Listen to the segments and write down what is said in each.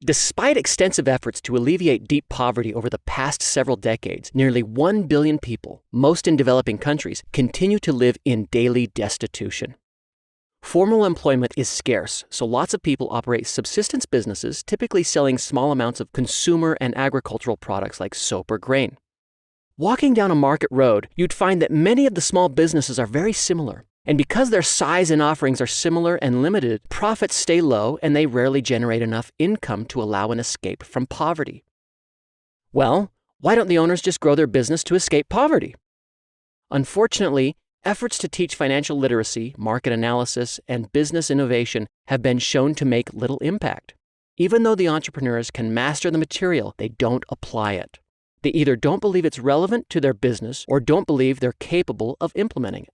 Despite extensive efforts to alleviate deep poverty over the past several decades, nearly 1 billion people, most in developing countries, continue to live in daily destitution. Formal employment is scarce, so lots of people operate subsistence businesses, typically selling small amounts of consumer and agricultural products like soap or grain. Walking down a market road, you'd find that many of the small businesses are very similar. And because their size and offerings are similar and limited, profits stay low and they rarely generate enough income to allow an escape from poverty. Well, why don't the owners just grow their business to escape poverty? Unfortunately, efforts to teach financial literacy, market analysis, and business innovation have been shown to make little impact. Even though the entrepreneurs can master the material, they don't apply it. They either don't believe it's relevant to their business or don't believe they're capable of implementing it.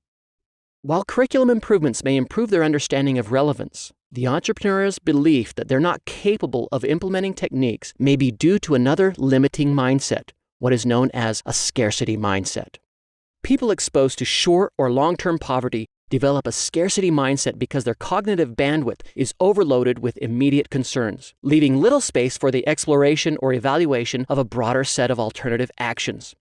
While curriculum improvements may improve their understanding of relevance, the entrepreneur's belief that they're not capable of implementing techniques may be due to another limiting mindset, what is known as a scarcity mindset. People exposed to short or long-term poverty develop a scarcity mindset because their cognitive bandwidth is overloaded with immediate concerns, leaving little space for the exploration or evaluation of a broader set of alternative actions.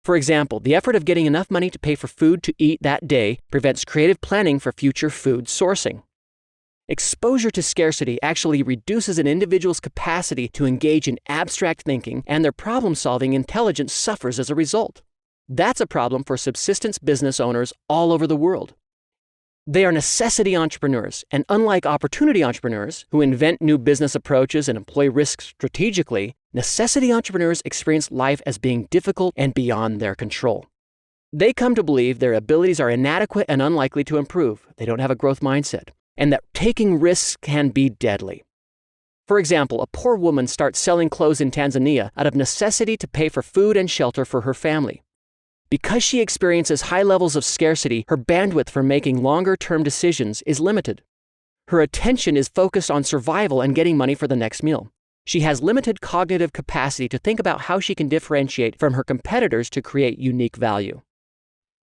For example, the effort of getting enough money to pay for food to eat that day prevents creative planning for future food sourcing. Exposure to scarcity actually reduces an individual's capacity to engage in abstract thinking, and their problem-solving intelligence suffers as a result. That's a problem for subsistence business owners all over the world. They are necessity entrepreneurs, and unlike opportunity entrepreneurs, who invent new business approaches and employ risk strategically, necessity entrepreneurs experience life as being difficult and beyond their control. They come to believe their abilities are inadequate and unlikely to improve, they don't have a growth mindset, and that taking risks can be deadly. For example, a poor woman starts selling clothes in Tanzania out of necessity to pay for food and shelter for her family. Because she experiences high levels of scarcity, her bandwidth for making longer-term decisions is limited. Her attention is focused on survival and getting money for the next meal. She has limited cognitive capacity to think about how she can differentiate from her competitors to create unique value.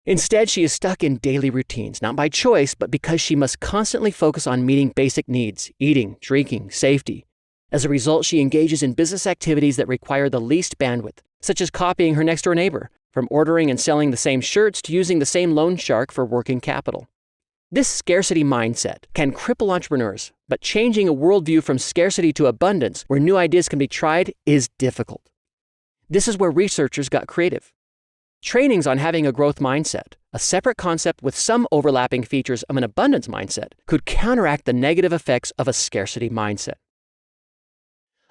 Instead, she is stuck in daily routines, not by choice, but because she must constantly focus on meeting basic needs, eating, drinking, safety. As a result, she engages in business activities that require the least bandwidth, such as copying her next-door neighbor, from ordering and selling the same shirts to using the same loan shark for working capital. This scarcity mindset can cripple entrepreneurs, but changing a worldview from scarcity to abundance, where new ideas can be tried, is difficult. This is where researchers got creative. Trainings on having a growth mindset, a separate concept with some overlapping features of an abundance mindset, could counteract the negative effects of a scarcity mindset.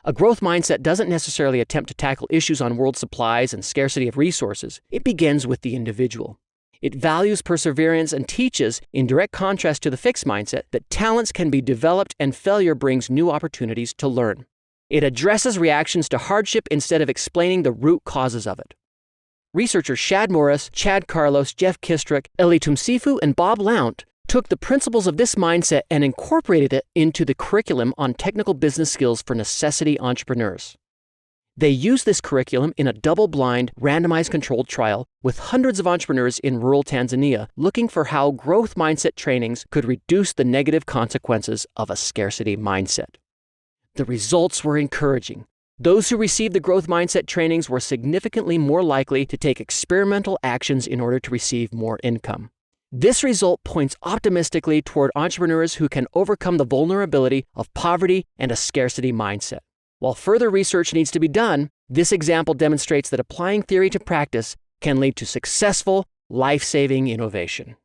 A growth mindset doesn't necessarily attempt to tackle issues on world supplies and scarcity of resources. It begins with the individual. It values perseverance and teaches, in direct contrast to the fixed mindset, that talents can be developed and failure brings new opportunities to learn. It addresses reactions to hardship instead of explaining the root causes of it. Researchers Shad Morris, Chad Carlos, Jeff Kistrick, Eli Tumsifu, and Bob Lount took the principles of this mindset and incorporated it into the curriculum on technical business skills for necessity entrepreneurs. They used this curriculum in a double-blind, randomized controlled trial with hundreds of entrepreneurs in rural Tanzania looking for how growth mindset trainings could reduce the negative consequences of a scarcity mindset. The results were encouraging. Those who received the growth mindset trainings were significantly more likely to take experimental actions in order to receive more income. This result points optimistically toward entrepreneurs who can overcome the vulnerability of poverty and a scarcity mindset. While further research needs to be done, this example demonstrates that applying theory to practice can lead to successful, life-saving innovation.